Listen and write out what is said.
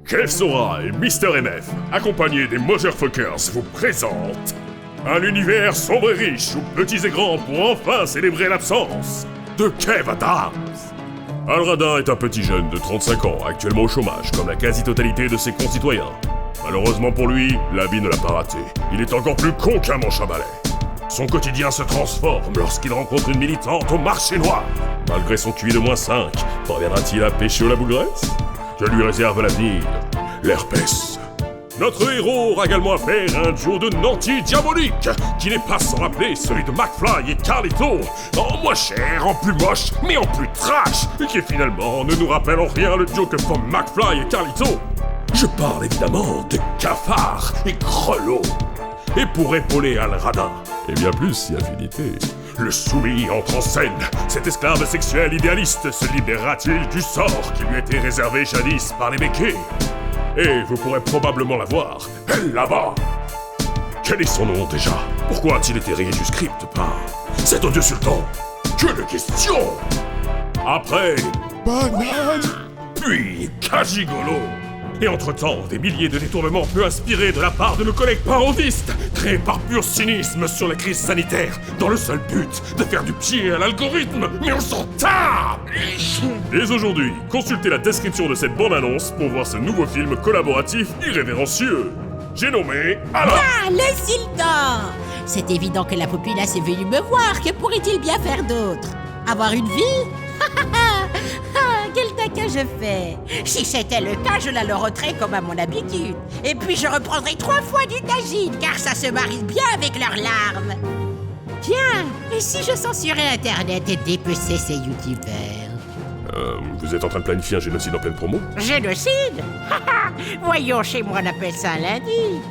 Kev Sora et Mister MF, accompagnés des Motherfuckers, vous présentent un univers sombre et riche où petits et grands pourront enfin célébrer l'absence de Kev Adams. Al Radin est un petit jeune de 35 ans, actuellement au chômage, comme la quasi-totalité de ses concitoyens. Malheureusement pour lui, la vie ne l'a pas raté. Il est encore plus con qu'un manche à balai. Son quotidien se transforme lorsqu'il rencontre une militante au marché noir. Malgré son QI de -5, parviendra-t-il à pêcher au la bougresse? Je lui réserve l'avenir, l'herpès. Notre héros aura également à faire un duo de nantis diaboliques, qui n'est pas sans rappeler celui de McFly et Carlito, en moins cher, en plus moche, mais en plus trash, et qui finalement ne nous rappelle en rien le duo que font McFly et Carlito. Je parle évidemment de Cafard et Grelot. Et pour épauler Al Radin, et bien plus si affinité, le soumis entre en scène. Cet esclave sexuel idéaliste se libérera-t-il du sort qui lui était réservé jadis par les béquets? Et vous pourrez probablement la voir, elle là-bas. Quel est son nom déjà? Pourquoi a-t-il été rayé du script par cet odieux sultan? Que de questions! Après, Banane, puis Kajigolo. Et entre-temps, des milliers de détournements peu inspirés de la part de nos collègues parodistes, créés par pur cynisme sur la crise sanitaire, dans le seul but de faire du pied à l'algorithme, mais on s'en tape! Dès aujourd'hui, consultez la description de cette bande-annonce pour voir ce nouveau film collaboratif irrévérencieux. J'ai nommé Alain. Ah, le sultan! C'est évident que la populace est venue me voir, que pourrait-il bien faire d'autre? Avoir une vie? Quel taquin je fais! Si c'était le cas, je la loroterais comme à mon habitude. Et puis je reprendrai 3 fois du tagine, car ça se marie bien avec leurs larmes. Tiens, et si je censurais Internet et dépeçais ces youtubeurs? Vous êtes en train de planifier un génocide en pleine promo? Génocide? Voyons, chez moi on appelle ça un lundi.